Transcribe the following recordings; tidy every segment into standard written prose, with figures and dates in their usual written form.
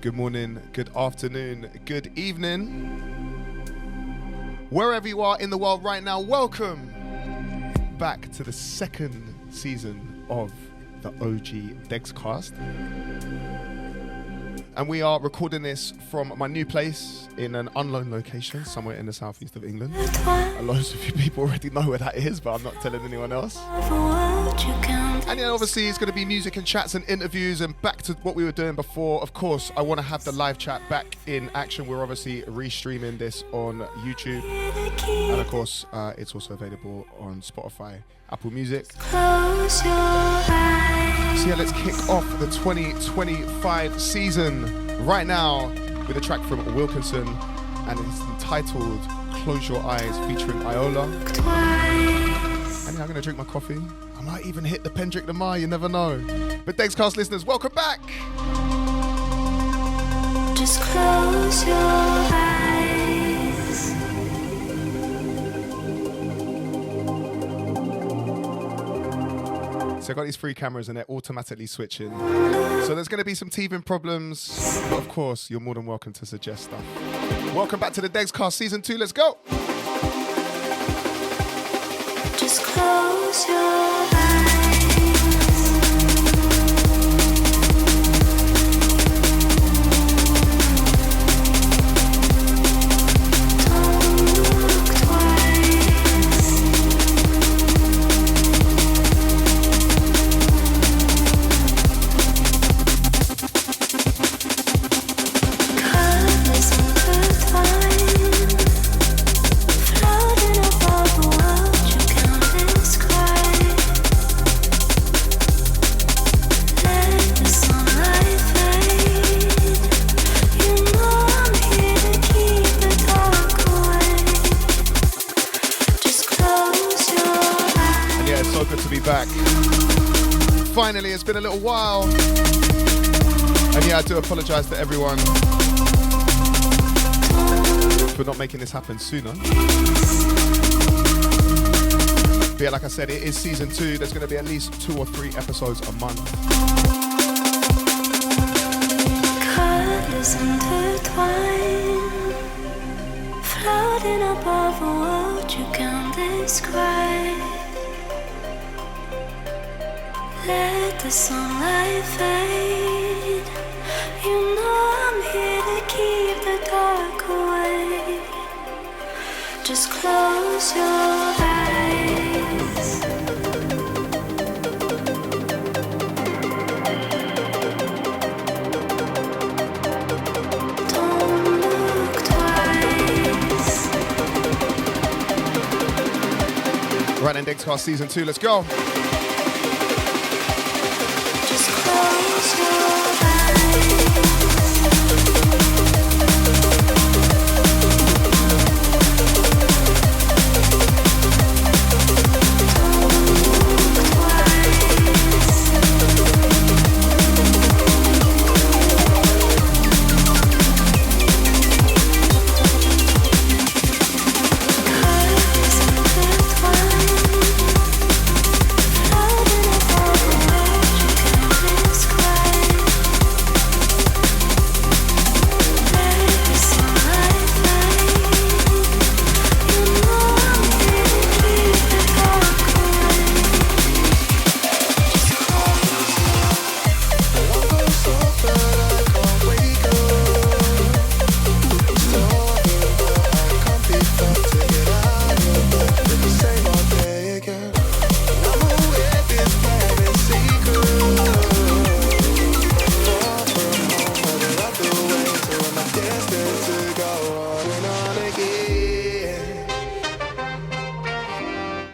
good morning, good afternoon, good evening. Wherever you are in the world right now, welcome back to the second season of the OG Degscast. And we are recording this from my new place in an unknown location somewhere in the southeast of England. Loads of you people already know where that is, but I'm not telling anyone else. And yeah, obviously it's going to be music and chats and interviews and back to what we were doing before. Of course, I want to have the live chat back in action. We're obviously restreaming this on YouTube. And of course, it's also available on Spotify, Apple Music. So yeah, let's kick off the 2025 season right now with a track from Wilkinson, and it's entitled Close Your Eyes featuring Iola. And yeah, I'm going to drink my coffee. I might even hit the Pendrick Lamar, you never know. But Degscast listeners, welcome back! Just close your eyes. So I've got these three cameras and they're automatically switching. So there's going to be some teething problems, but of course, you're more than welcome to suggest stuff. Welcome back to the Degscast Season 2, let's go! Just close your eyes. Back. Finally, it's been a little while. And yeah, I do apologise to everyone for not making this happen sooner. But yeah, like I said, it is season 2. There's going to be at least 2 or 3 episodes a month. Colors intertwine, floating above a world you can't describe. Let the sunlight fade. You know I'm here to keep the dark away. Just close your eyes. Don't look twice. Right then, Degscast Season 2, let's go.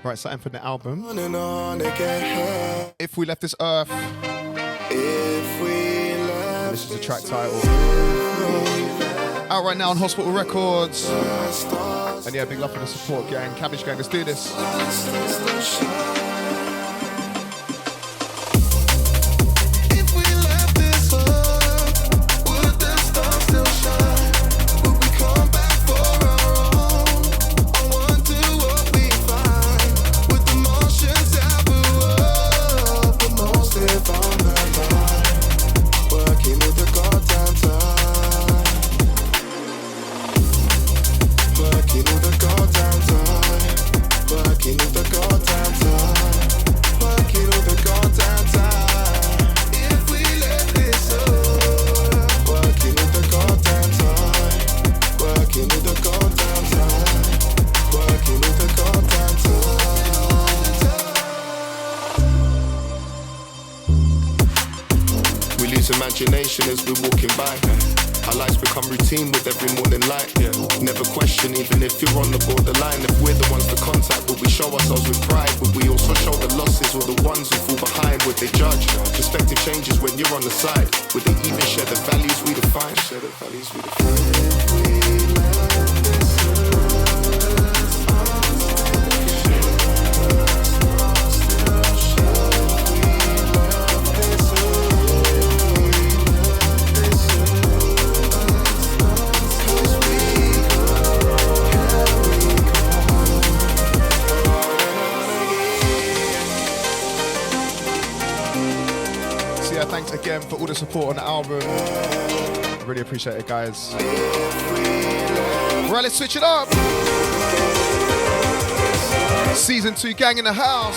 Right, something from the album. If We Left This Earth. This is the track title. Out right now on Hospital Records. And yeah, big love for the support gang. Cabbage gang, let's do this. Working with the goddamn time. lose imagination as we're walking by. Our lives become routine with every morning light. Never question, even if you're on the borderline. If we're the ones to contact, would we show ourselves with pride? Would we also show the losses or the ones who fall behind? Would they judge? Perspective changes when you're on the side. Would they even share the values we define? Share the values we define. Thanks again for all the support on the album. Really appreciate it, guys. Right, let's switch it up. Season 2 gang in the house.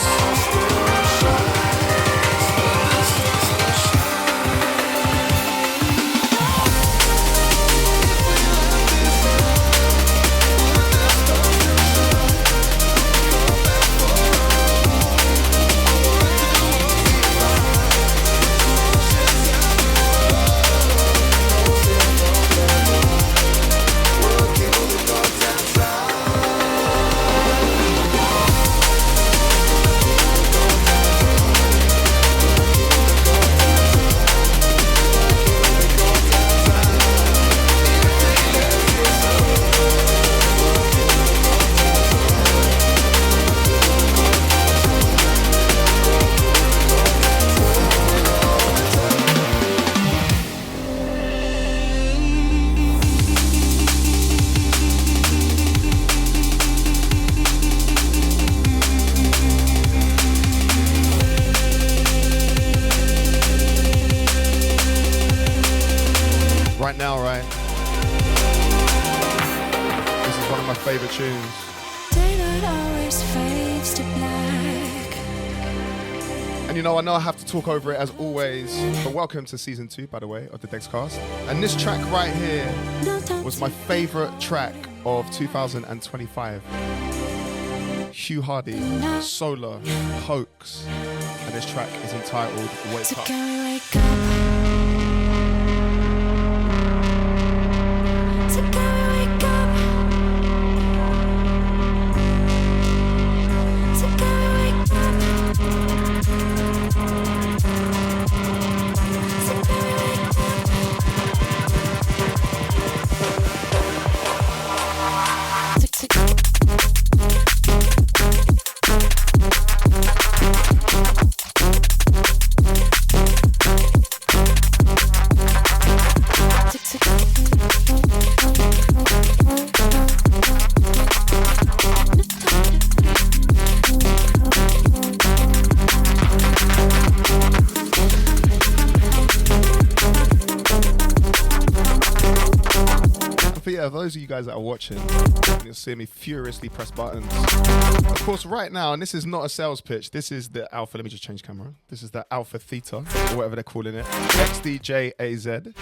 Favorite tunes. Daylight always fades to black. And you know I have to talk over it as always, but welcome to season 2, by the way, of the Degscast. And this track right here was my favorite track of 2025. Hugh Hardy, Solar, Hoax, and this track is entitled Wake Up. Those of you guys that are watching, you'll see me furiously press buttons. Of course, right now, and this is not a sales pitch, this is the Alpha, let me just change camera. This is the Alpha Theta, or whatever they're calling it, XDJAZ.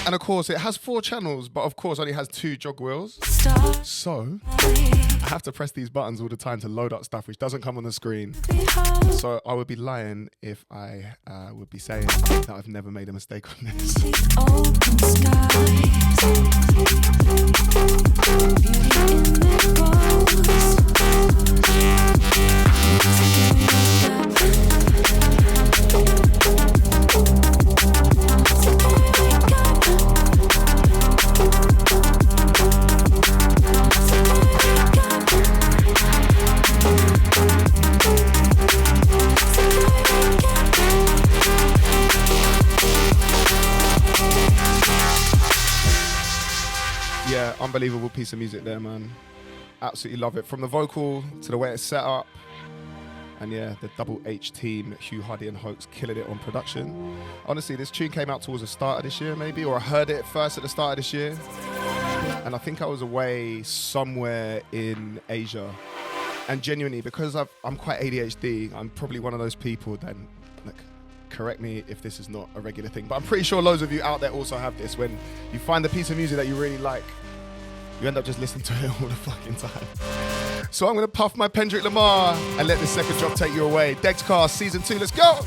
And of course, it has 4 channels, but of course, only has 2 jog wheels. So, I have to press these buttons all the time to load up stuff which doesn't come on the screen. So, I would be lying if I would be saying that I've never made a mistake on this. Yeah, unbelievable piece of music there, man. Absolutely love it. From the vocal to the way it's set up. And yeah, the Double H team, Hugh Hardy and Hoax, killing it on production. Honestly, this tune came out towards the start of this year, maybe, or I heard it first at the start of this year. And I think I was away somewhere in Asia. And genuinely, because I'm quite ADHD, I'm probably one of those people that, like, correct me if this is not a regular thing, but I'm pretty sure loads of you out there also have this. When you find a piece of music that you really like, you end up just listening to it all the fucking time. So I'm going to puff my Kendrick Lamar and let this second drop take you away. Degscast Season 2, let's go!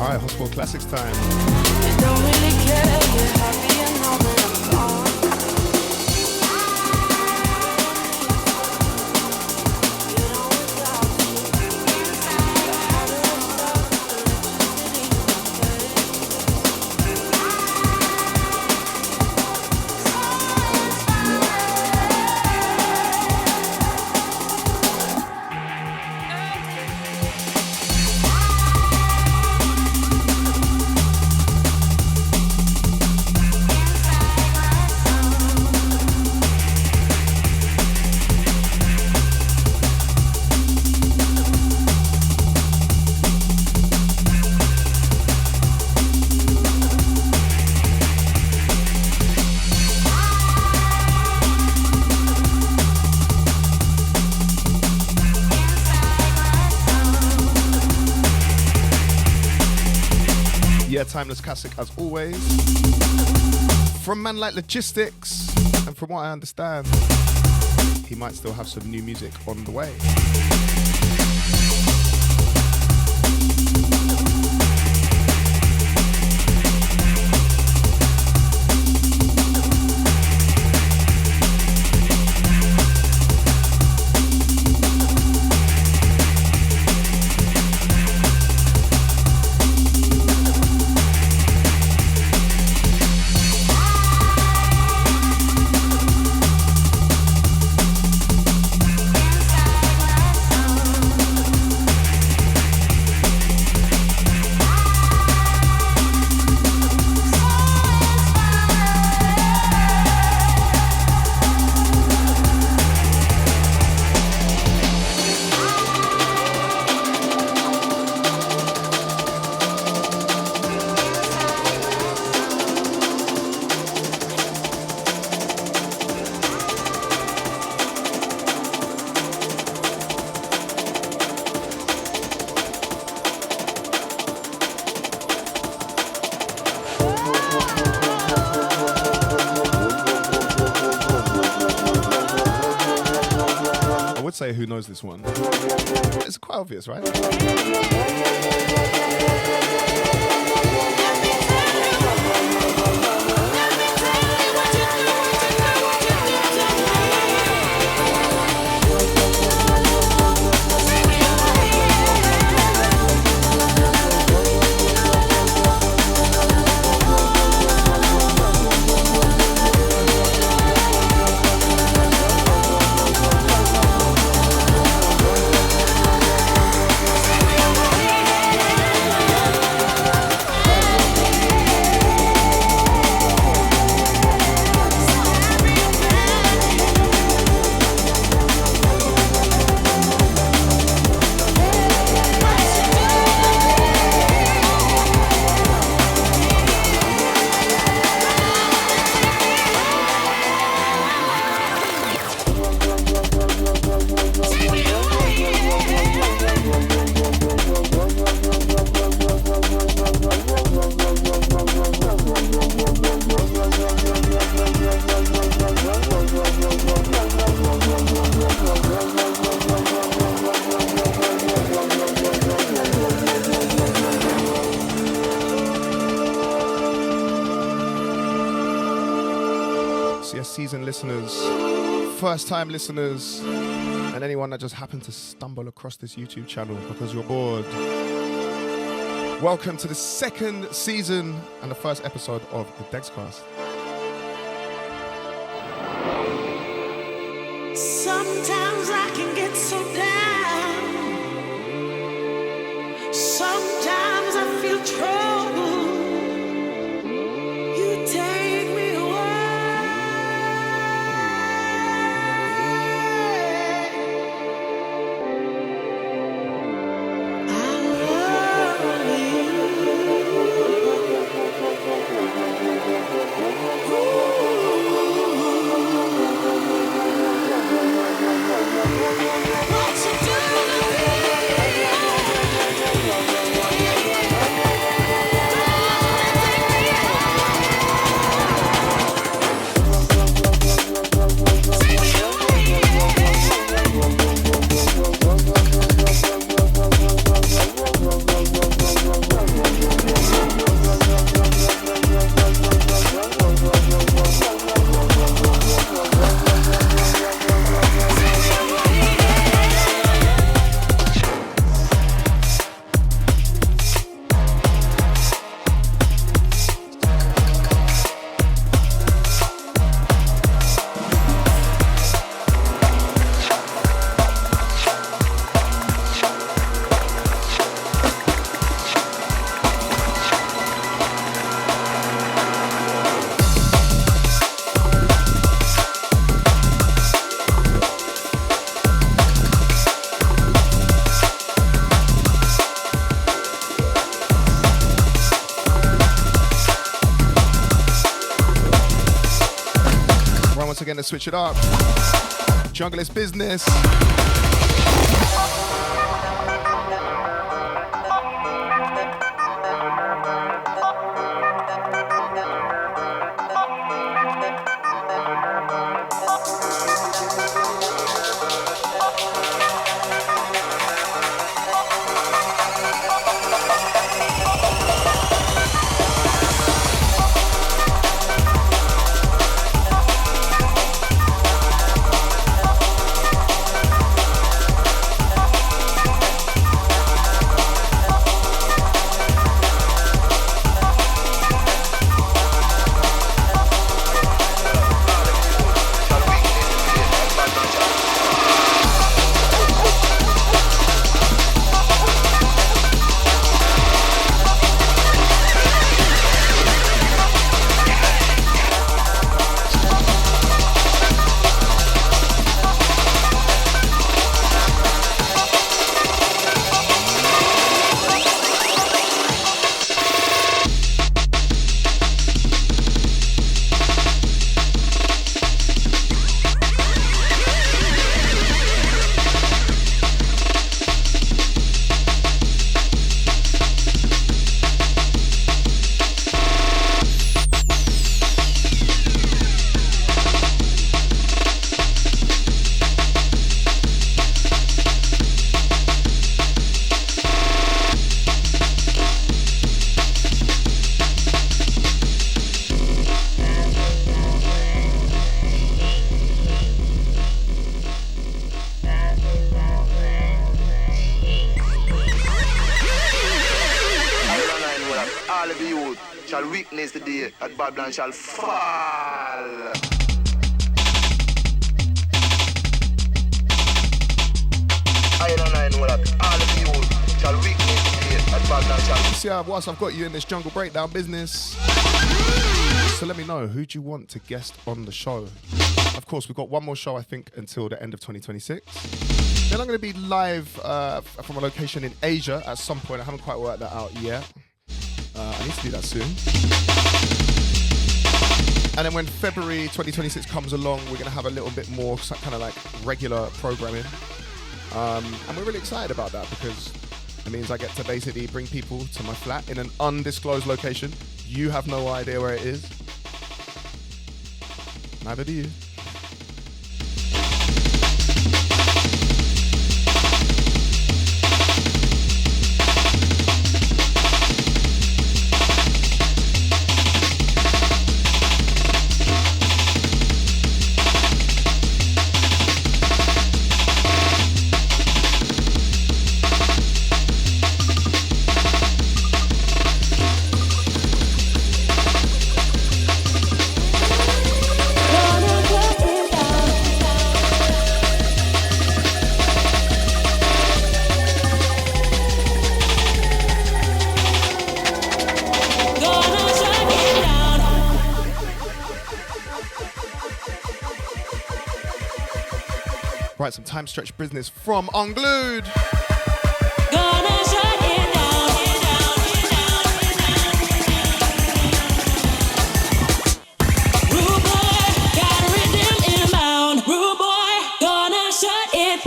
Alright, Hospital Classics time. Don't really care, you're happy and know that I'm gone. Timeless classic as always. From man like Logistics, and from what I understand, he might still have some new music on the way. Say who knows this one. It's quite obvious, right? Seasoned listeners, first time listeners, and anyone that just happened to stumble across this YouTube channel because you're bored. Welcome to the second season and the first episode of the Degscast. Sometimes I can get so down. Sometimes I feel trouble. You take me away. I love you. going to switch it up. Jungle is business. shall witness the day that Babylon shall fall. I know that all of you shall witness the day that Babylon shall. See, whilst I've got you in this jungle breakdown business, so let me know, who do you want to guest on the show? Of course, we've got one more show, I think, until the end of 2026. Then I'm going to be live from a location in Asia at some point. I haven't quite worked that out yet. I need to do that soon. And then when February 2026 comes along, we're going to have a little bit more kind of like regular programming. And we're really excited about that because it means I get to basically bring people to my flat in an undisclosed location. You have no idea where it is. Neither do you. Right, some time stretch business from Unglued. Gonna shut it down, Rude boy, got a rhythm inbound. Rude boy, gonna shut it.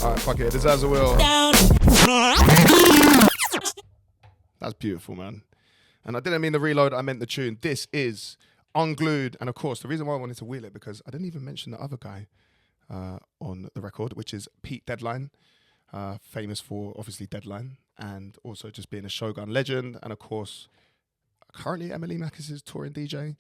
Alright, fuck it, it deserves a will. Down. That's beautiful, man. And I didn't mean the reload, I meant the tune. This is Unglued, and of course, the reason why I wanted to wheel it because I didn't even mention the other guy on the record, which is Pete Deadline, famous for obviously Deadline, and also just being a Shogun legend, and of course, currently Emily Mackis' touring DJ.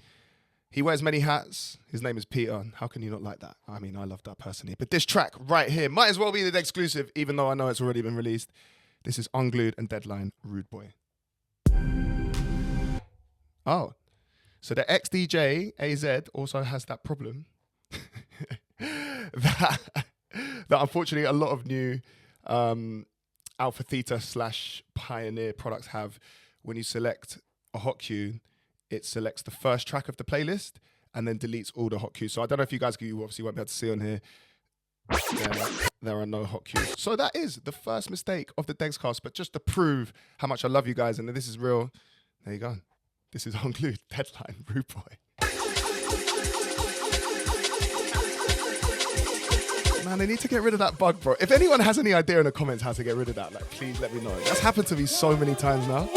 He wears many hats. His name is Peter. How can you not like that? I mean, I love that personally. But this track right here might as well be the exclusive, even though I know it's already been released. This is Unglued and Deadline, Rude Boy. Oh. So the ex-DJ, AZ, also has that problem that unfortunately a lot of new Alpha Theta / Pioneer products have. When you select a hot queue, it selects the first track of the playlist and then deletes all the hot queues. So I don't know if you guys, you obviously won't be able to see on here, there are no hot queues. So that is the first mistake of the Degscast, but just to prove how much I love you guys and that this is real, there you go. This is on glue. Deadline, rude boy. Man, they need to get rid of that bug, bro. If anyone has any idea in the comments how to get rid of that, like, please let me know. That's happened to me so many times now.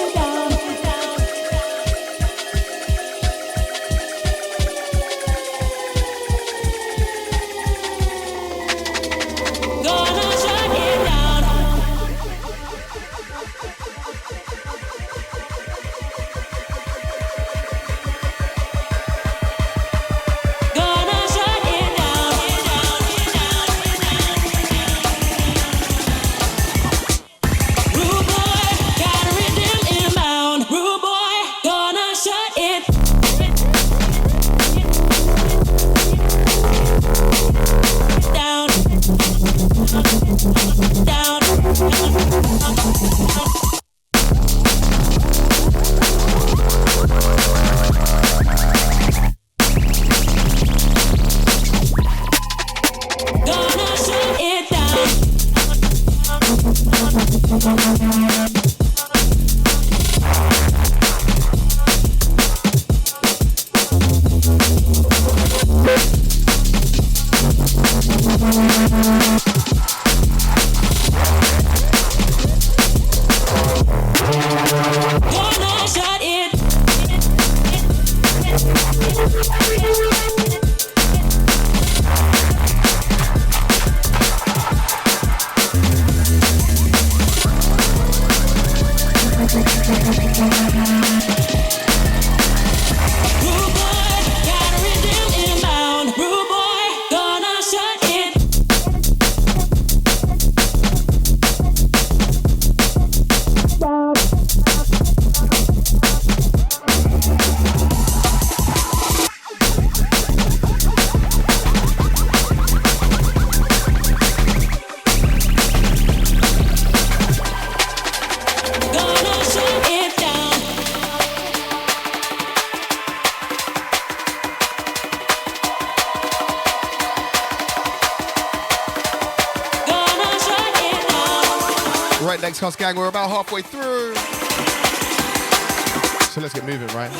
Right, Degscast gang, we're about halfway through. So let's get moving, right?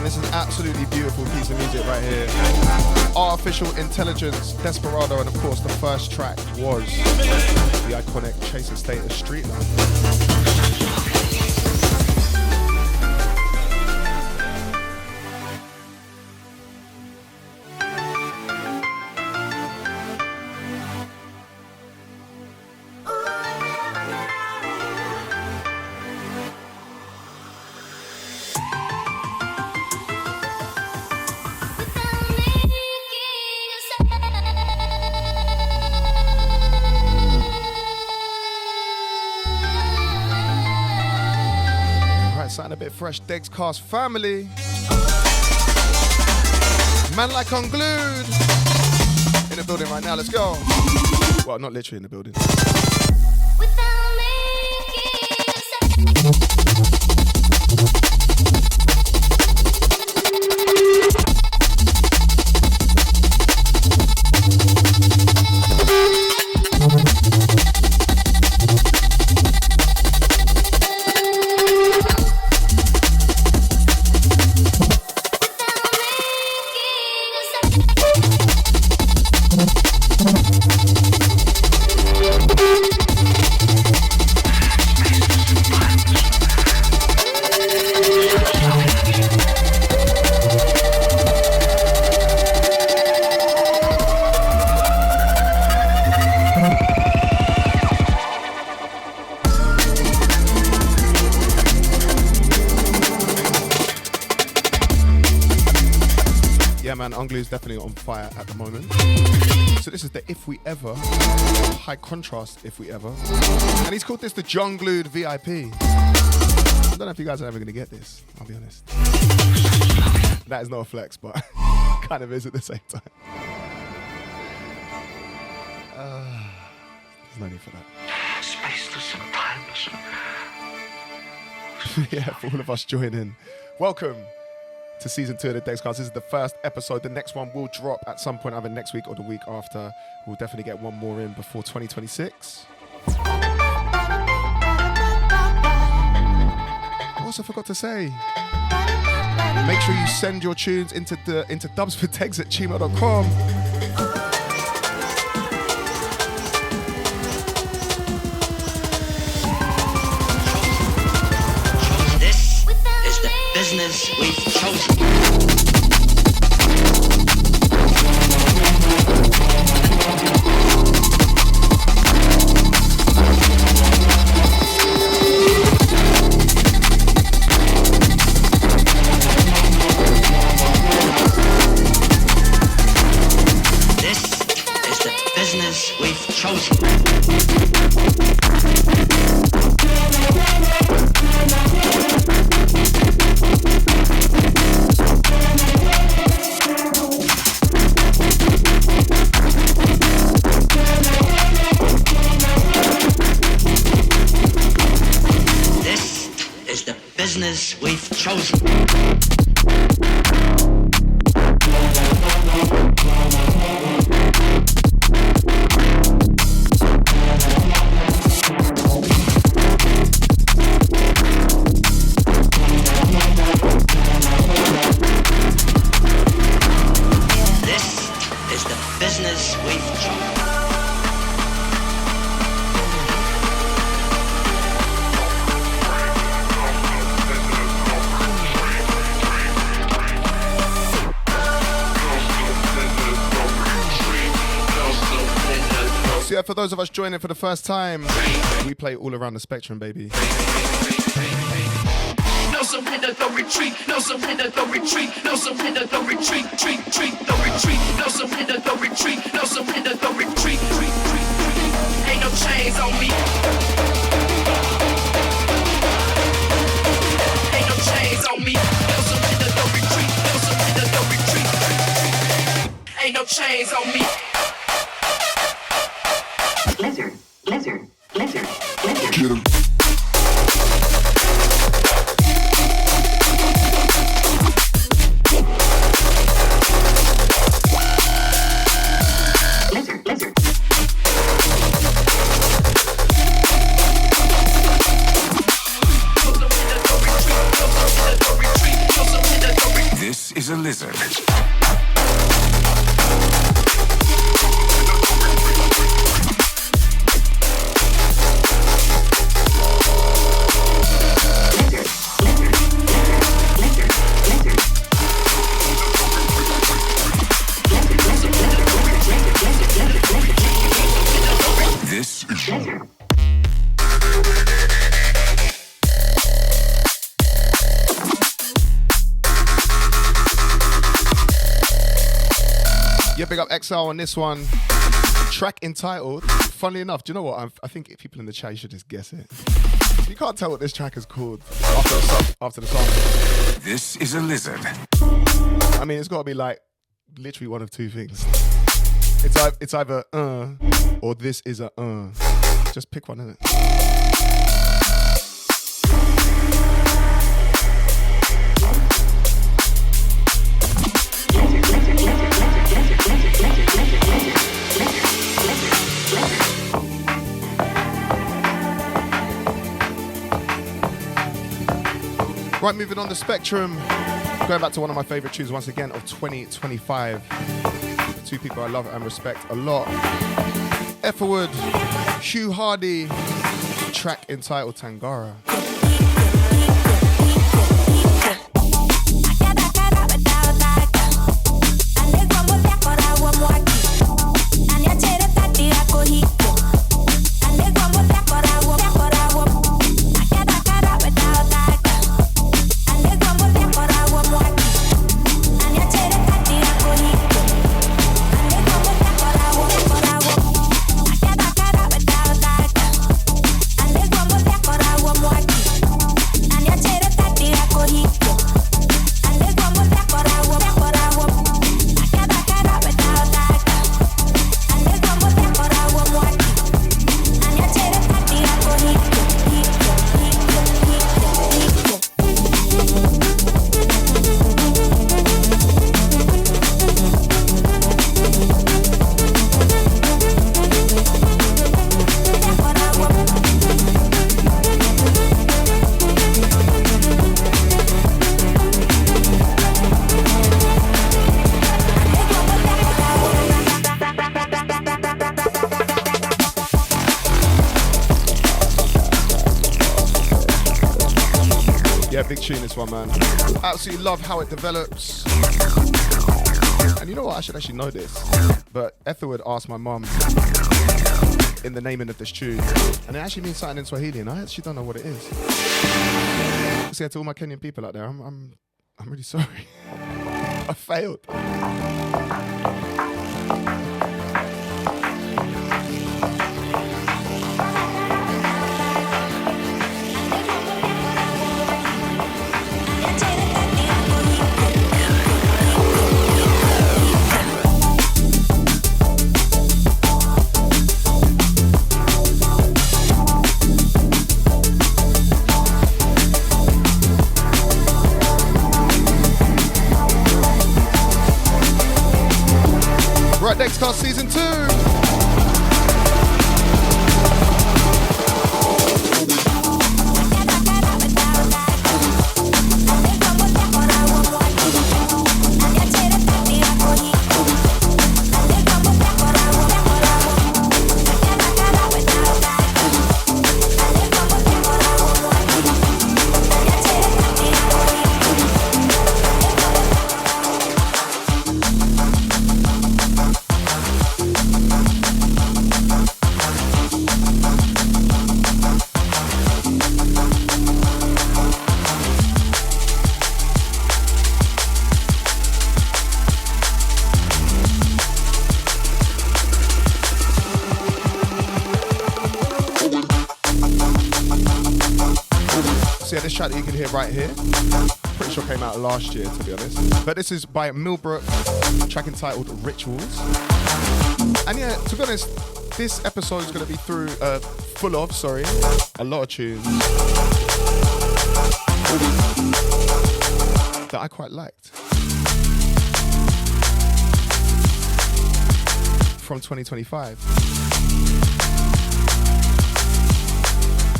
man. This is an absolutely beautiful piece of music right here. Artificial Intelligence, Desperado, and of course the first track was the iconic Chaser Status Street Life. Sound a bit fresh, Degscast family. Man like unglued. In the building right now, let's go. Well, not literally in the building. Unglue's definitely on fire at the moment. So this is the If We Ever, high contrast If We Ever. And he's called this the John Glued VIP. I don't know if you guys are ever going to get this, I'll be honest. That is not a flex, but kind of is at the same time. There's no need for that. Spaceless and timeless. Yeah, for all of us joining. Welcome to season 2 of the Degscast. This is the first episode. The next one will drop at some point either next week or the week after. We'll definitely get one more in before 2026. I also forgot to say, make sure you send your tunes into Dubsfordegs at gmail.com. Business we've chosen. This is the business we've chosen. Business we've chosen. This is the business we've chosen. Yeah, for those of us joining for the first time, we play all around the spectrum, baby. No surrender, don't retreat. No surrender, don't retreat. No surrender, don't retreat. Treat, don't retreat. No surrender, don't retreat. No surrender, don't retreat. Ain't no chains on me. Ain't no chains on me. No surrender, don't retreat. No surrender, don't retreat. Ain't no chains on me. Lizard. Get him. Lizard. This is a lizard. This is Yeah, big up XL on this one. Track entitled, funnily enough, do you know what? I think people in the chat, you should just guess it. You can't tell what this track is called after the song. This is a lizard. I mean, it's got to be like literally one of two things. It's either or this is a Just pick one, innit? Right, moving on the spectrum. Going back to one of my favourite tunes once again of 2025. Two people I love and respect a lot. Efferwood, Hugh Hardy, track entitled Tangara. Tune this one, man. Absolutely love how it develops. And you know what? I should actually know this. But Ethelwood asked my mum in the naming of this tune, and it actually means something in Swahili, and I actually don't know what it is. So yeah, to all my Kenyan people out there, I'm really sorry. I failed. Degscast Season 2. This track that you can hear right here, pretty sure came out last year, to be honest. But this is by Millbrook, track entitled Rituals. And yeah, to be honest, this episode is going to be full of a lot of tunes that I quite liked from 2025.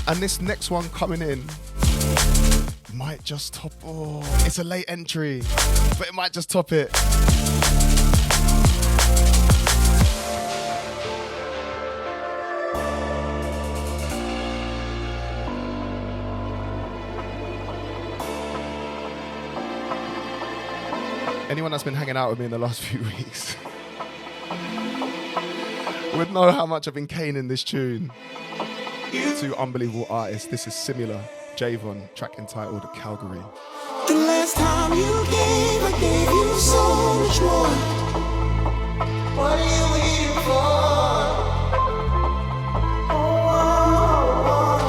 And this next one coming in, might just top. Oh, it's a late entry, but it might just top it. Anyone that's been hanging out with me in the last few weeks would know how much I've been caning this tune. Two unbelievable artists. This is Similar, Javon, track entitled Calgary. The last time you gave, I gave you so much more. What are you waiting for?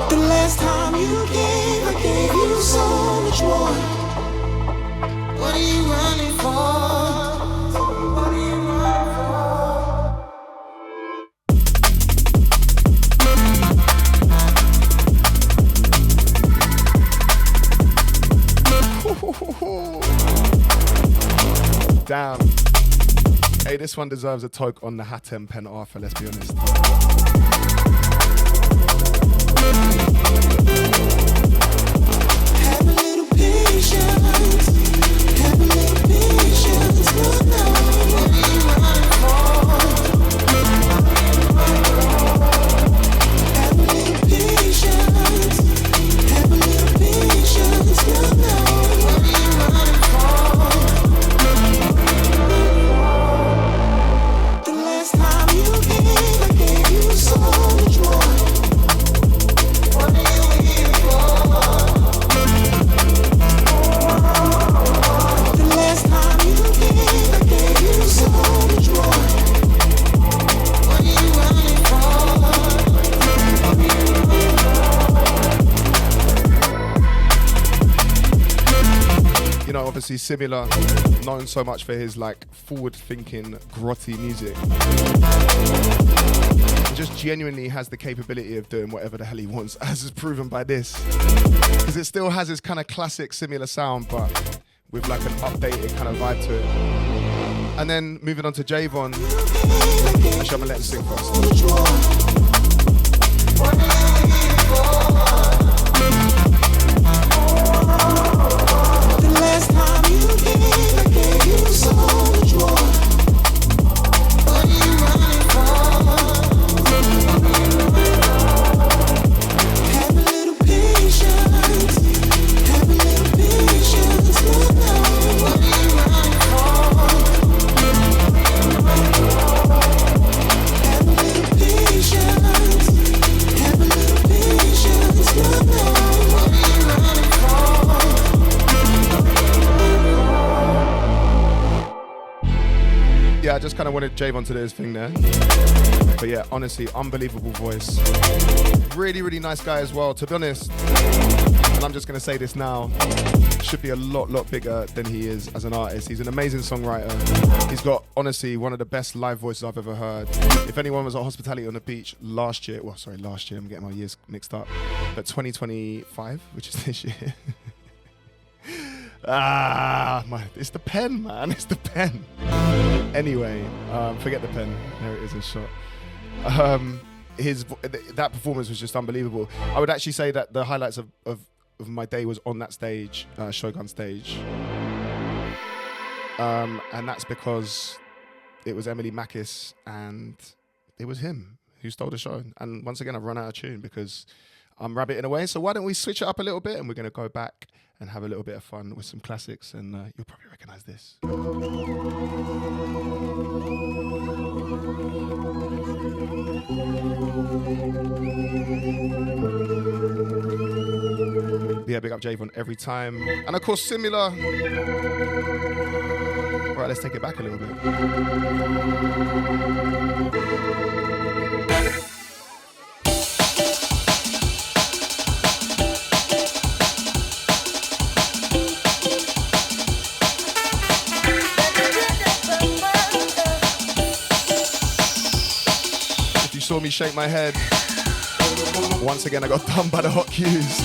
The last time you gave, I gave you so much more. What are you running for? What are you running for? Damn. Hey, this one deserves a toke on the Hatem Pen Arthur, let's be honest. Have a little patience. Have a little patience. What are you running for? Have a little patience. Have a little patience. What are you running for? The last time you gave, I gave you so much more. What are you waiting for? The last time you gave, I gave you so much more. What are you running for? You know, obviously Similar, known so much for his like forward-thinking, grotty music. He just genuinely has the capability of doing whatever the hell he wants, as is proven by this. Because it still has his kind of classic Similar sound, but with like an updated kind of vibe to it. And then moving on to Javon, actually I'm gonna let him sing first. The last time you gave, I gave you so much more. What are you running for? Have a little patience. Have a little patience. What are you running for? Have a little patience. Have a little patience. What are you running for? Yeah, I just kind of wanted Javon to do his thing there. But yeah, honestly, unbelievable voice. Really, really nice guy as well, to be honest. And I'm just going to say this now. Should be a lot bigger than he is as an artist. He's an amazing songwriter. He's got, honestly, one of the best live voices I've ever heard. If anyone was at Hospitality on the Beach last year, I'm getting my years mixed up. But 2025, which is this year. It's the pen, man. It's the pen. Anyway, forget the pen. There it is in shot. That performance was just unbelievable. I would actually say that the highlights of my day was on that stage, Shogun stage. And that's because it was Emily Mackis and it was him who stole the show. And once again, I've run out of tune because I'm rabbiting away. So why don't we switch it up a little bit and we're going to go back and have a little bit of fun with some classics, and you'll probably recognize this. Yeah, big up Javon every time. And of course, Similar. All right, let's take it back a little bit. Saw me shake my head. Once again, I got done by the hot cues.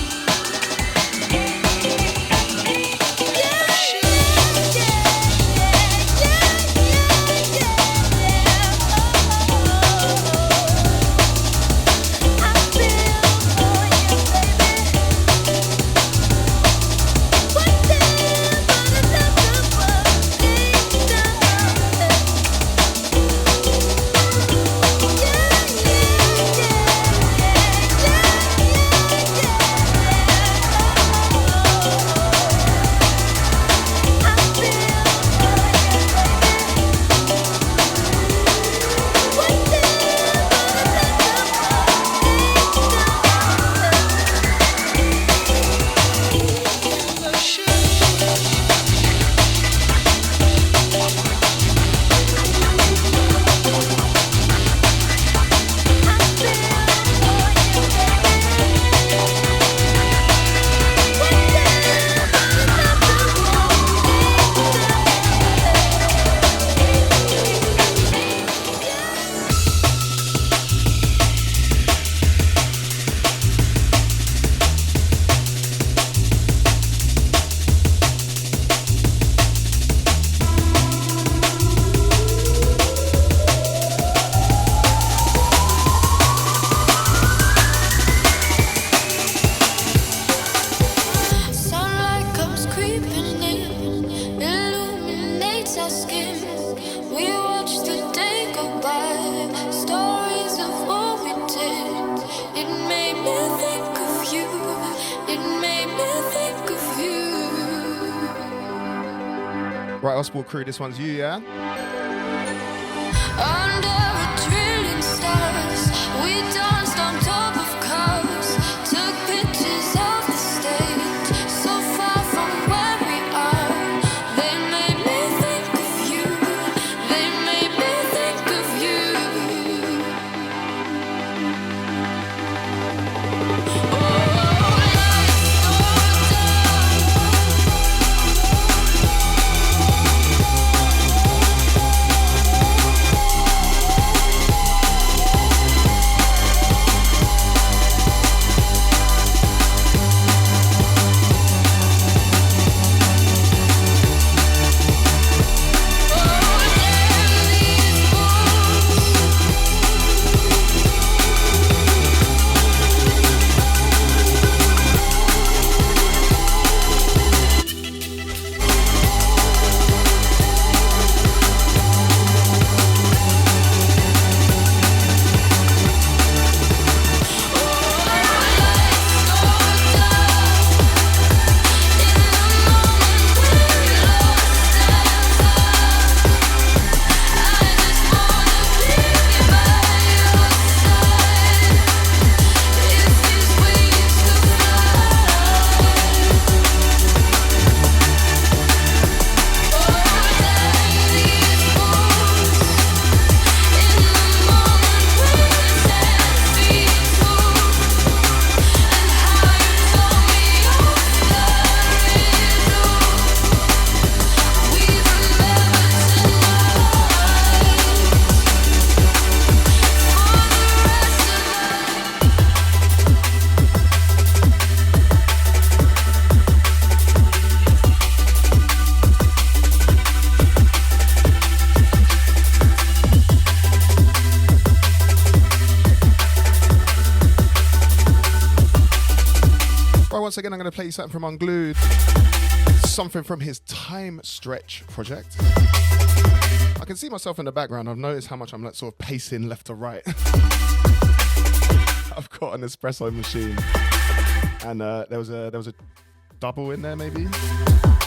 asking. We watched the day go by. Stories of what we did. It made me think of you. It made me think of you. Right, Oswald crew, this one's you, yeah? Under a trillion stars, we danced on top of cars, took pictures of the stage, so far from where we are. They made me think of you. They made me think of you. Once again, I'm going to play you something from Unglued, something from his Time Stretch project. I can see myself in the background. I've noticed how much I'm like sort of pacing left to right. I've got an espresso machine, and there was a double in there maybe,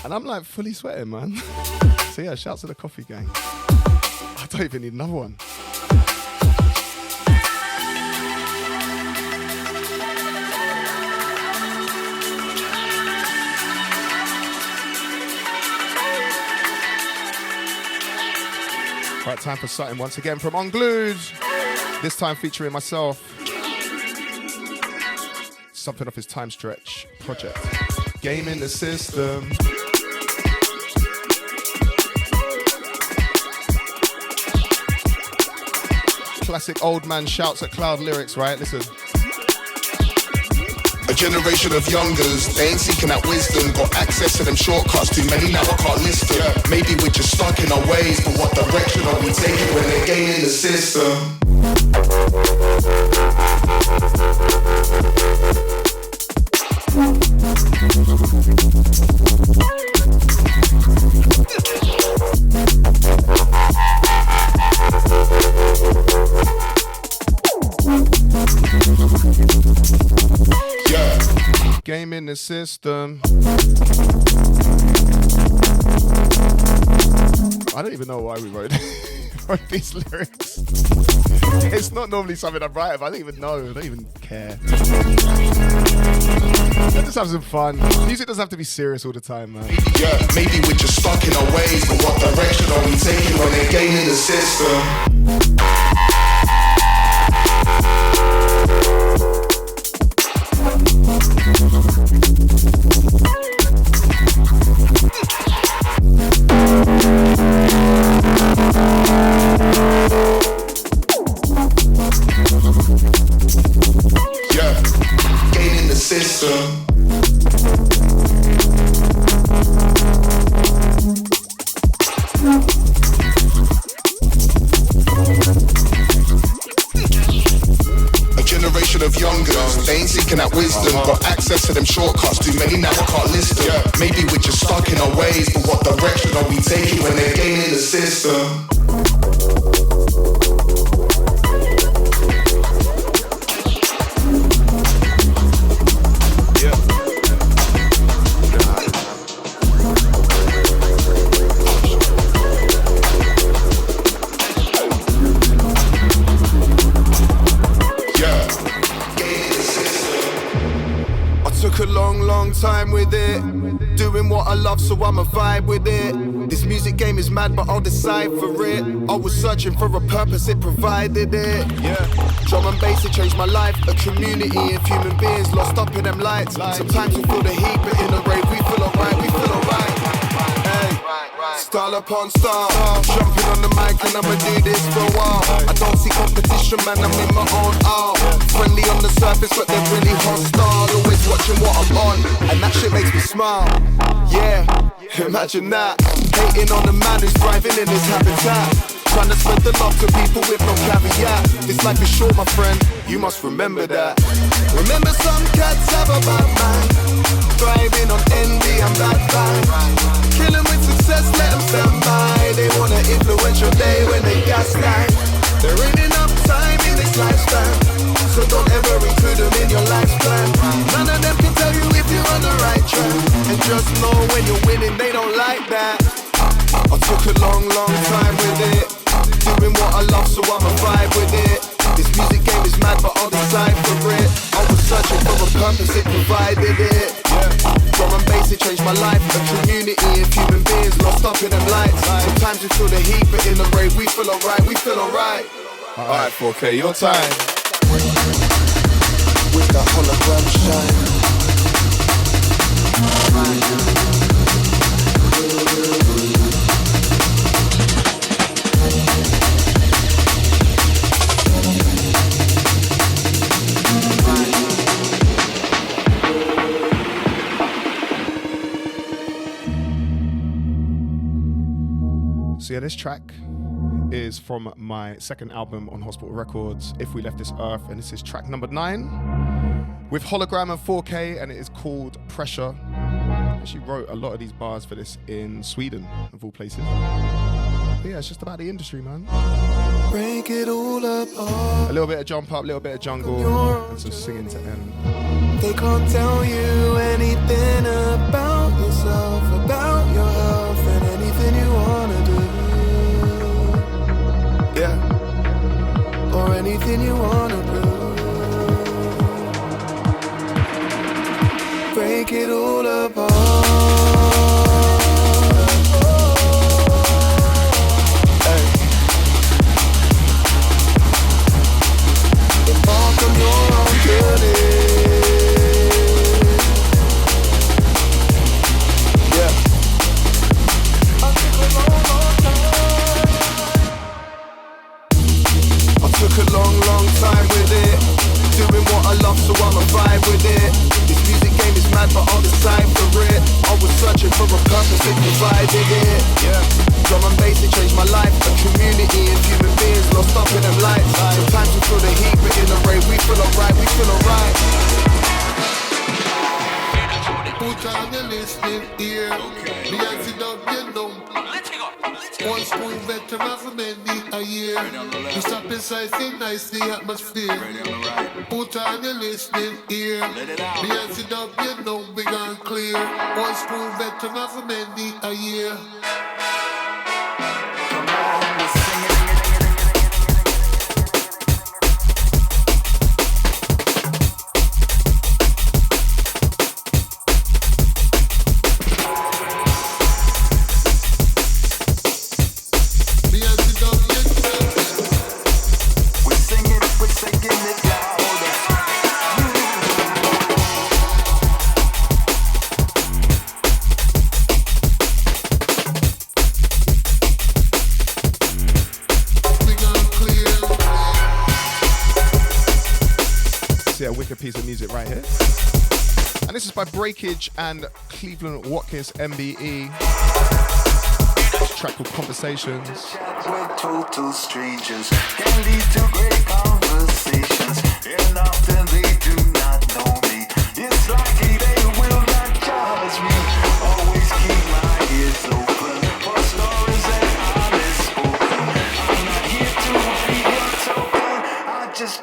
and I'm like fully sweating, man. So yeah, shouts to the coffee gang. I don't even need another one. Right, time for something once again from Unglued. This time featuring myself. Something off his Time Stretch project. Game in the System. Classic old man shouts at cloud lyrics, right? Listen. A generation of youngers, they ain't seeking that wisdom. Got access to them shortcuts, too many now I can't list them. Maybe we're just stuck in our ways, but what direction are we taking when they're gaining the system? Game in the system. I don't even know why we wrote these lyrics. It's not normally something I write about. I don't even know. I don't even care. Let's just have some fun. Music doesn't have to be serious all the time, man. Yeah, maybe we're just stuck in our ways, but what direction are we taking when they're gaining the system? That wisdom, got access to them shortcuts, too many now I can't list them. Maybe we're just stuck in our ways, but what direction are we taking when they're gaining system. Time with it, doing what I love, so I'ma vibe with it. This music game is mad, but I'll decide for it. I was searching for a purpose, it provided it. Yeah, drum and bass, it changed my life. A community of human beings lost up in them lights. Sometimes we feel the heat, but in a rave we feel alright, we feel alright. Hey, style upon style, jumping on the mic and I'ma do this for a while. I don't see competition, man, I'm in my own aisle. Friendly on the surface, but they're really hostile. Always watching what I'm on, and that shit makes me smile. Yeah, imagine that. Hating on the man who's thriving in his habitat. Trying to spread the love to people with no caveat. This life is short, my friend, you must remember that. Remember some cats have a bad mind, thriving on envy and bad vibes. Killing with success, let them stand by. They wanna influence your day when they gaslight. There ain't enough time in this lifespan, so don't ever include them in your life's plan. None of them can tell you if you're on the right track. And just know when you're winning, they don't like that. I took a long, long time with it, doing what I love, so I'ma vibe with it. This music game is mad, but I'll decide for it. I was searching for a purpose, it provided it. Drum and bass, it changed my life. A community of human beings lost up in them lights. Sometimes we feel the heat, but in the rave we feel alright, we feel alright. Alright, 4K, your time. With that hologram shine. So yeah, this track is from my second album on Hospital Records, If We Left This Earth, and this is track number 9 with Hologram and 4K, and it is called Pressure. I actually wrote a lot of these bars for this in Sweden, of all places. But yeah, it's just about the industry, man. Break it all up. A little bit of jump up, a little bit of jungle, and some singing to end. They can't tell you anything about yourself, about your health, and anything you wanna do. Yeah, or anything you wanna do. Break it all apart. Hey. Embark on your own journey. Yeah. I took a long, long time with it, doing what I love, so I'ma vibe with it. This music game is mad, but I'll decide for it. I was searching for a purpose, it provided it. Yeah. Drum and bass, it changed my life. A community of human beings lost up in them lights. Sometimes we feel the heat, but in the rave we feel alright, we feel alright. Put on your listening ear. Me and sit down, you know. One school veteran for many a year. You stop inside, sing nice the atmosphere. Put on your listening ear. Me and sit down, you know, big and clear. One school veteran for many a year. Piece of music right here, and this is by Breakage and Cleveland Watkins MBE. It's a track called Conversations. With total strangers can lead to great conversations, and often they do not know me. It's likely they will not judge me. Always keep my ears open for stories that honest.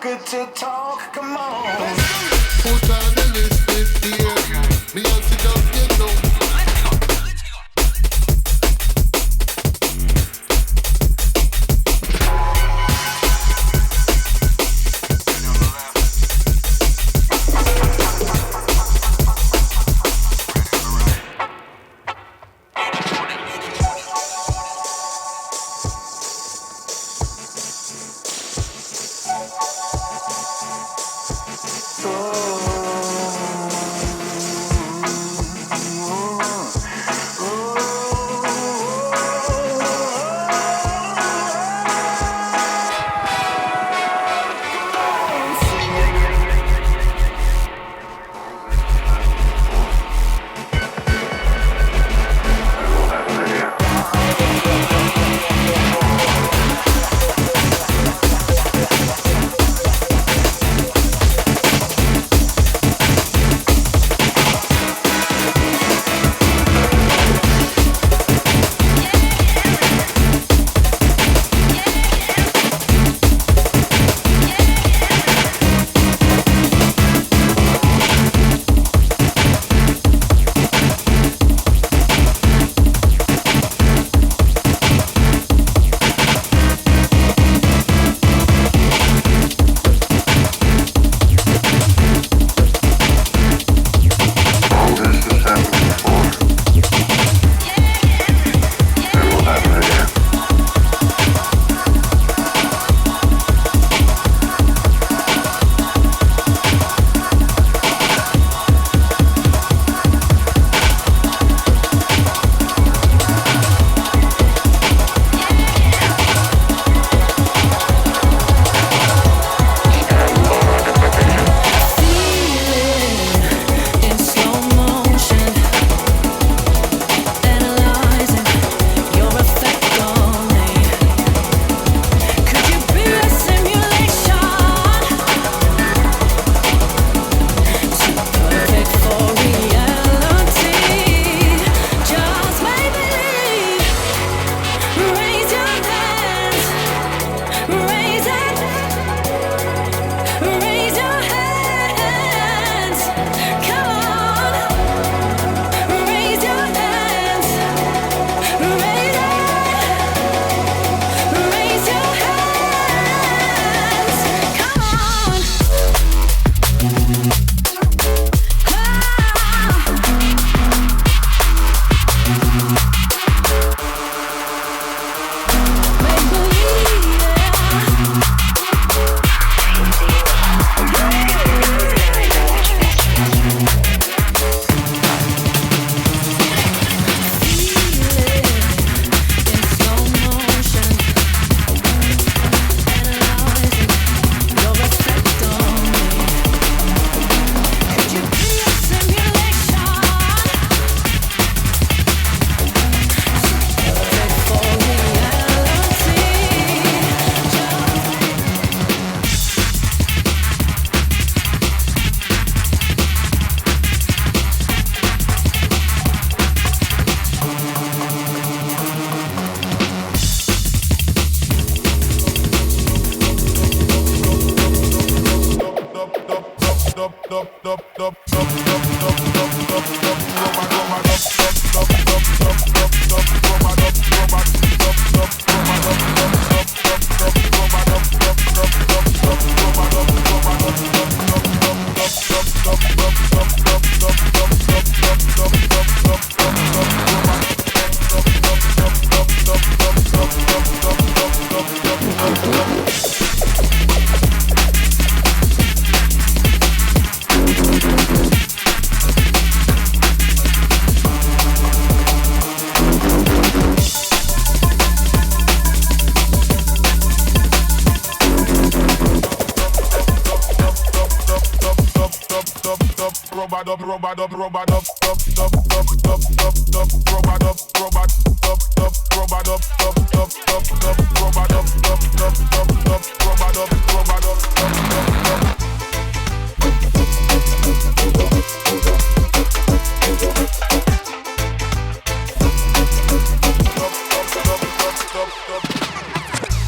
good to talk. Come on. Put on the list here. Me and sit down, you know.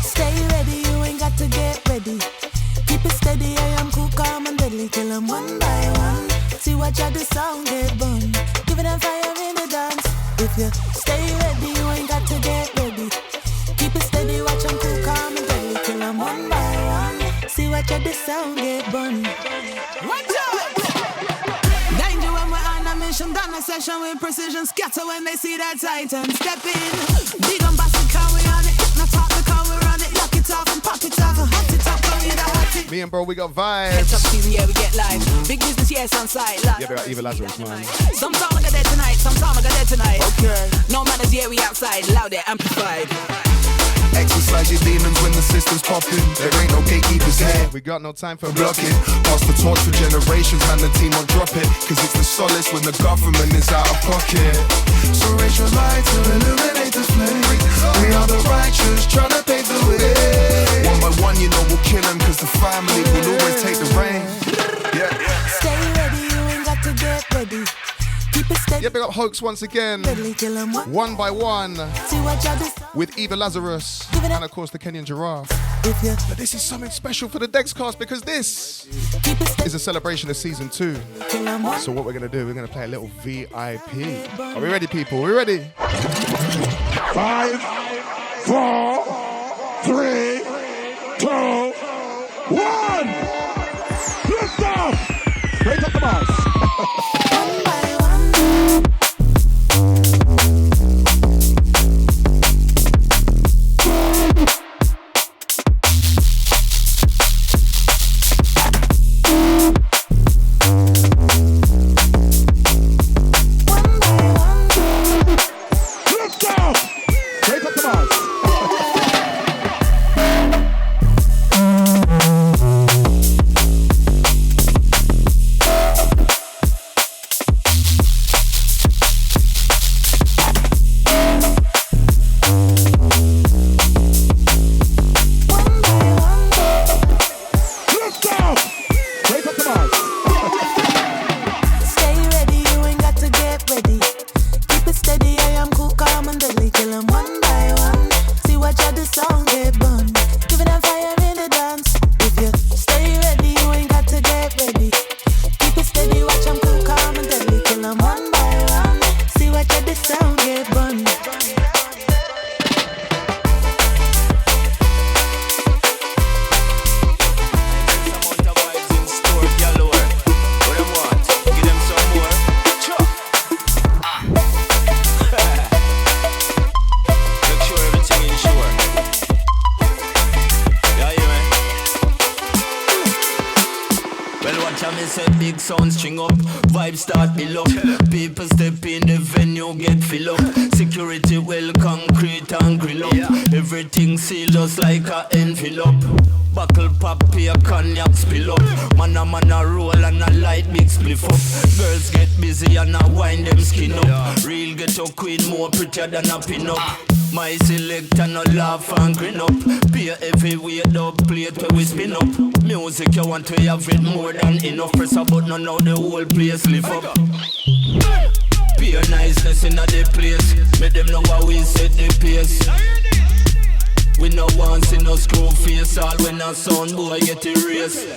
Stay ready, you ain't got to get ready. Keep it steady. you stay ready, you ain't got to get ready. Keep it steady, watch them cool, calm and deadly. Kill them one by one. See what you the sound get bun. Watch out! Danger when we're on a mission, done a session with precision. Scatter when they see that Titan. Step in, big and bossy, car we on it. Not talk the car we run it. Lock it off and pop it off and hot it up, go in the hot it. Me and bro, we got Head vibes. top season, yeah, we get live. Big business, yes, on site. Yeah, we got Eva Lazarus, man. Sometime I got there tonight, sometime I got there tonight. Okay. No manners, yeah, we outside. Loud, it amplified. Exercise your demons when the system's popping. There ain't no gatekeepers here. We got no time for blocking. Pass the torch for generations, man, the team won't drop it. Cause it's the solace when the government is out of pocket. So raise your light to illuminate the flame. We are the righteous, trying to pave the way. One by one, you know we'll kill them. Cause the family will always take the reign. Yeah. Stay ready, you ain't got to get ready. Keep it steady. Yeah, big up Hoax once again. One by one. With Eva Lazarus. And of course the Kenyan Giraffe. But this is something special for the Degscast because this is a celebration of season 2. So what we're going to do, we're going to play a little VIP. Are we ready, people? Are we ready? 5, 4, 3, 2, 1. Lift off! Right up the mouse. Than a pin up. My selector no laugh and grin up. Pay every weight up plate where we spin up. Music you want to have it more than enough. Press a button now the whole place lift up. Pure niceness in the place. Make them know how we set the pace. We no want see no screw face. All when a sound boy get erased.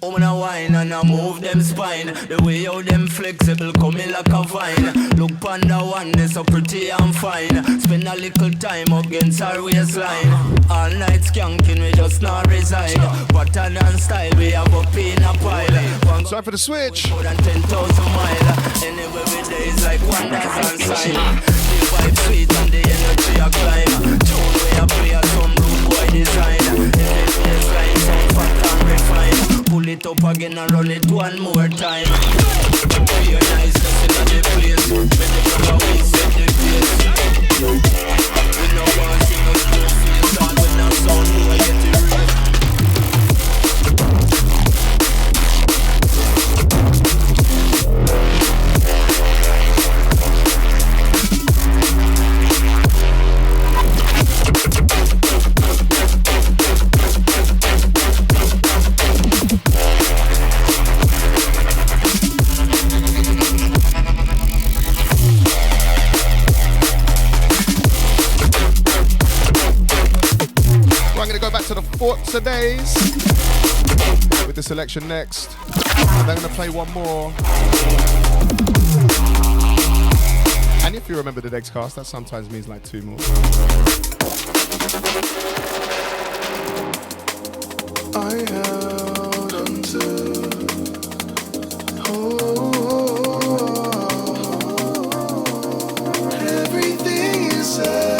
I'm gonna whine and I move them spine. The way how them flexible coming like a vine. Look on the one, they so pretty and fine. Spend a little time against our waistline. All night skanking, we just not reside. Pattern and style, we have up in a pile. Sorry for the switch. More than 10,000 miles. Anyway, we days like wonders and sign. The vibe sweet and the energy a climb. Tune we a play some rude boy design. Every baseline sound fat and refine. Pull it up again and run it one more time. Be a nice person in the place. Make them know how we set the pace. We know one thing us do face. All when that sound boy get erased. To the Degs with the selection next, and they're gonna play one more. And And if you remember the Degscast, that sometimes means like 2 more. I held on to everything you said.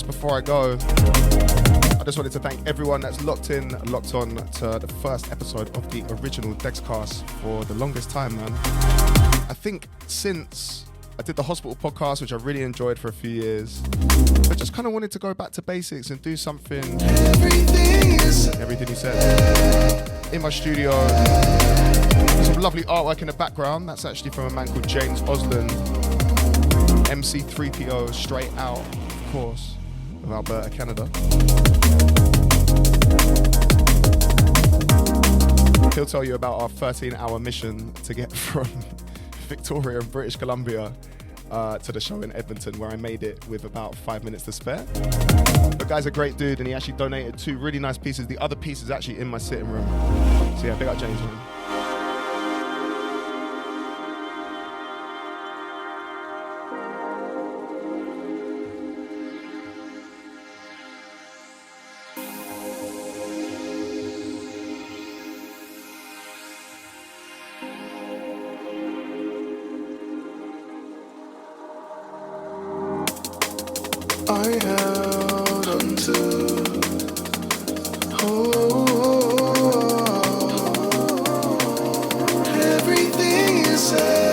Before I go, I just wanted to thank everyone that's locked on to the first episode of the original Degscast for the longest time, man. I think since I did the hospital podcast, which I really enjoyed for a few years, I just kind of wanted to go back to basics and do something. Everything you said. In my studio, some lovely artwork in the background. That's actually from a man called James Osland, MC3PO, straight out, of course, of Alberta, Canada. He'll tell you about our 13-hour mission to get from Victoria and British Columbia to the show in Edmonton, where I made it with about 5 minutes to spare. The guy's a great dude, and he actually donated 2 really nice pieces. The other piece is actually in my sitting room. So yeah, big up James, man. I held on to everything you said.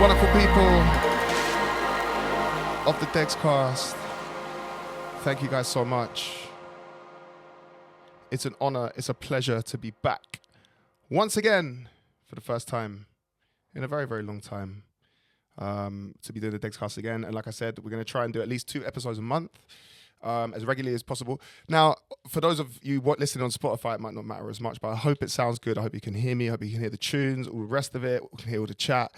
Wonderful people of the Degscast, thank you guys so much. It's an honor, it's a pleasure to be back once again for the first time in a very, very long time, to be doing the Degscast again. And like I said, we're going to try and do at least 2 episodes a month, as regularly as possible. Now, for those of you listening on Spotify, it might not matter as much, but I hope it sounds good. I hope you can hear me. I hope you can hear the tunes, all the rest of it. We can hear all the chat.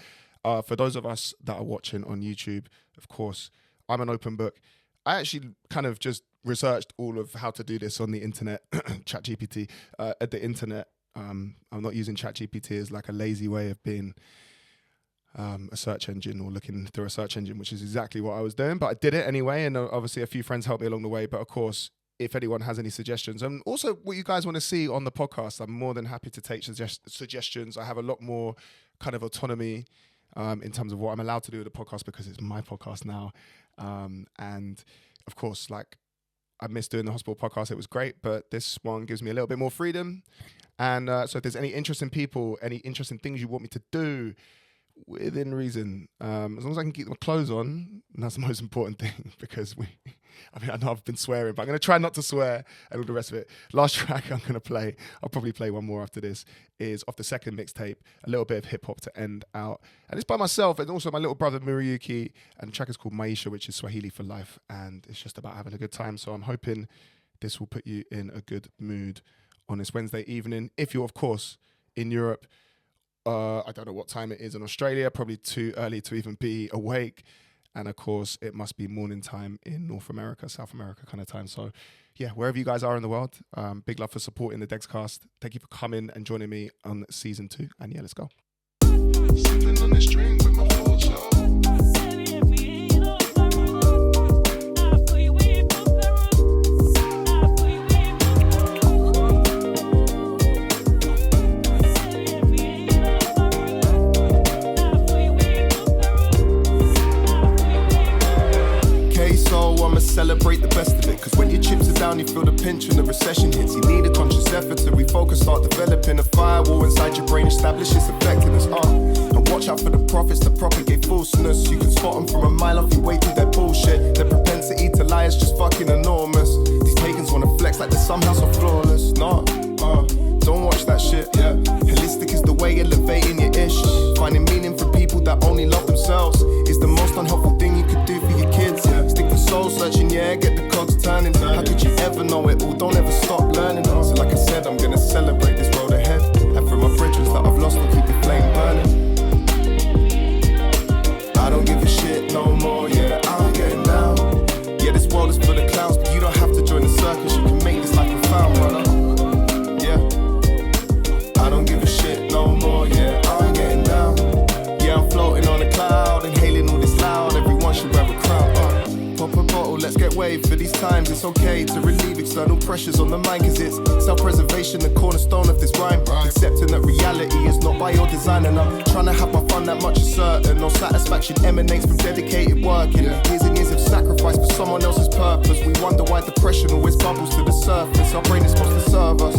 For those of us that are watching on YouTube, of course, I'm an open book. I actually kind of just researched all of how to do this on the internet, ChatGPT, at the internet. I'm not using ChatGPT as like a lazy way of being a search engine or looking through a search engine, which is exactly what I was doing. But I did it anyway, and obviously a few friends helped me along the way. But of course, if anyone has any suggestions, and also what you guys want to see on the podcast, I'm more than happy to take suggestions. I have a lot more kind of autonomy in terms of what I'm allowed to do with the podcast because it's my podcast now. And of course, like, I missed doing the hospital podcast. It was great, but this one gives me a little bit more freedom. And so if there's any interesting people, any interesting things you want me to do, within reason, as long as I can keep my clothes on, and that's the most important thing, because I know I've been swearing, but I'm going to try not to swear and all the rest of it. Last track I'm going to play, I'll probably play one more after this, is off the second mixtape, a little bit of hip hop to end out. And it's by myself and also my little brother Muriyuki, and the track is called Maisha, which is Swahili for life, and it's just about having a good time. So I'm hoping this will put you in a good mood on this Wednesday evening. If you're, of course, in Europe, I don't know what time it is in Australia, probably too early to even be awake. And of course, it must be morning time in North America, South America kind of time. So yeah, wherever you guys are in the world, big love for supporting the Degscast. Thank you for coming and joining me on season 2. And yeah, let's go. Sipping on the string with my photo. I'ma celebrate the best of it, cause when your chips are down you feel the pinch when the recession hits. You need a conscious effort to refocus, start developing a firewall inside your brain, establish its effectiveness. And watch out for the prophets that propagate falseness. You can spot them from a mile off, you way through their bullshit. Their propensity to lie is just fucking enormous. These pagans wanna flex like they're somehow so flawless. Don't watch that shit, yeah. Holistic is the way elevating your ish. Finding meaning for people that only love themselves is the most unhelpful thing you could do for your kids, yeah. Stick to soul searching, yeah, get the cogs turning. How could you ever know it all? Don't ever stop learning. So like I said, I'm gonna celebrate this road ahead. And for my bridges that I've lost, I'll keep the flame burning. I don't give a shit no more, yeah, I'm getting down. Yeah, this world is full of clowns, but you don't have to join the circus. You can make this life profound, brother. I don't give a shit no more, yeah, I'm getting down. Yeah, I'm floating on a cloud, inhaling all this loud, everyone should wear a crown. Pop a bottle, let's get waved for these times. It's okay to relieve external pressures on the mind, cause it's self-preservation, the cornerstone of this rhyme. Accepting that reality is not by your design, and I'm trying to have my fun, that much is certain. No satisfaction emanates from dedicated working. Years and years of sacrifice for someone else's purpose. We wonder why depression always bubbles to the surface. Our brain is supposed to serve us,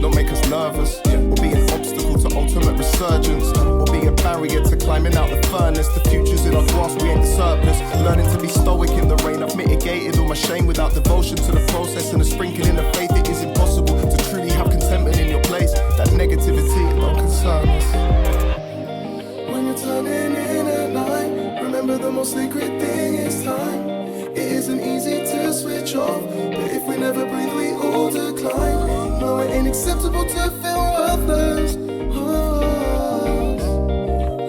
don't make us nervous, or be an obstacle to ultimate resurgence, or be a barrier to climbing out the furnace. The future's in our grasp, we ain't the surplus. Learning to be stoic in the rain, I've mitigated all my shame without devotion to the process and a sprinkling of faith. It is impossible to truly have contentment in your place. That negativity don't concern us. When you're turning in at night, remember the most sacred thing is time. It isn't easy to switch off, but if we never breathe, we all decline. No, it ain't acceptable to feel worthless.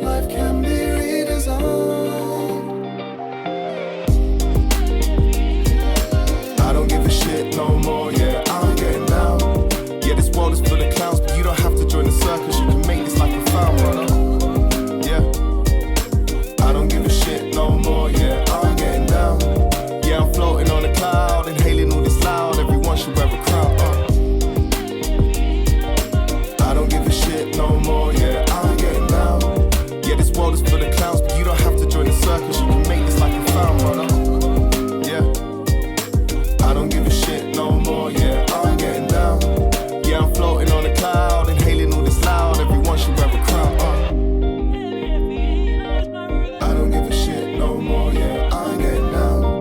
Life can be redesigned. I don't give a shit no more, yeah, I'm getting down. Yeah, this world is full of clowns, but you don't have to join the circus. You can make this life profound, brother. Yeah, I don't give a shit no more, yeah, I'm getting down. Yeah, I'm floating on a cloud, inhaling all this loud, everyone should wear a crown. I don't give a shit no more, yeah, I'm getting down. Yeah, this world is full of clowns, but you don't have to join the circus. You can make this life profound, brother. Yeah, I don't give a shit no more, yeah, I'm getting down. Yeah, I'm floating on a cloud, inhaling all this loud, everyone should wear a crown. I don't give a shit no more, yeah, I'm getting down.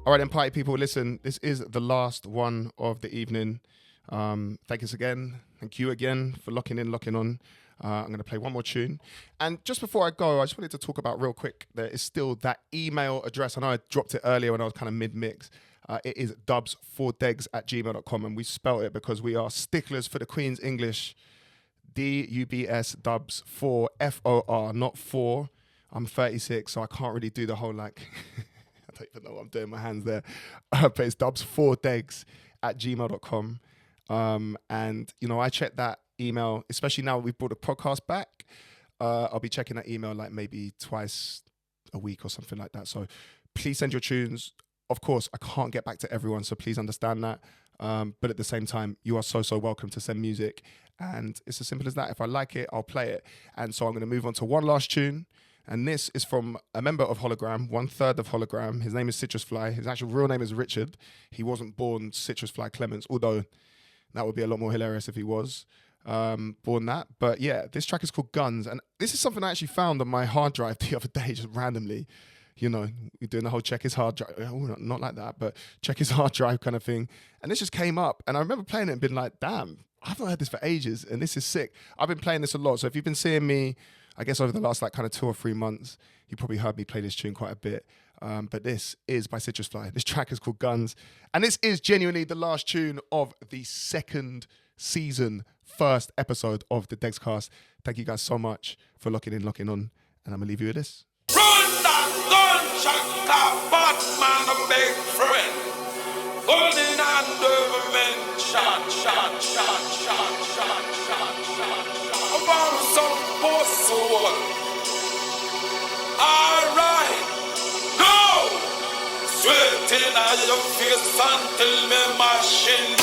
All right then, party people, listen, this is the last one of the evening. Thank us again. Thank you again for locking in, locking on. I'm going to play one more tune. And just before I go, I just wanted to talk about real quick, there is still that email address. I know I dropped it earlier when I was kind of mid-mix. It is dubsfordegs@gmail.com, and we spelt it because we are sticklers for the Queen's English. DUBS dubs for FOR, not for. I'm 36, so I can't really do the whole like... I don't even know what I'm doing with my hands there. But it's dubsfordegs@gmail.com. And, you know, I check that email, especially now we've brought the podcast back. I'll be checking that email like maybe twice a week or something like that. So please send your tunes. Of course, I can't get back to everyone, so please understand that. But at the same time, you are so welcome to send music. And it's as simple as that. If I like it, I'll play it. And so I'm going to move on to one last tune. And this is from a member of Hologram, 1/3 of Hologram. His name is Citrus Fly. His actual real name is Richard. He wasn't born Citrus Fly Clements, although that would be a lot more hilarious if he was born that. But yeah, this track is called Guns. And this is something I actually found on my hard drive the other day, just randomly. You know, we're doing the whole check his hard drive. Oh, not like that, but check his hard drive kind of thing. And this just came up. And I remember playing it and being like, damn, I've not heard this for ages. And this is sick. I've been playing this a lot. So if you've been seeing me, I guess over the last like kind of 2 or 3 months, you probably heard me play this tune quite a bit. But this is by Citrus Fly. This track is called Guns. And this is genuinely the last tune of the 2nd season, 1st episode of the Degscast. Thank you guys so much for locking on. And I'm going to leave you with this. Run that gunshot, Batman, a big friend. Holding on government, shot. About some poor soul. Alright, go! Sweating at your face until me machine.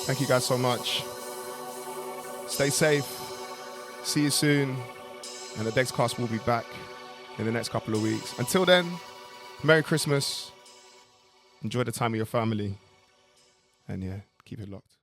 Thank you guys so much. Stay safe. See you soon. And the Degscast will be back in the next couple of weeks. Until then, Merry Christmas. Enjoy the time with your family. And yeah, keep it locked.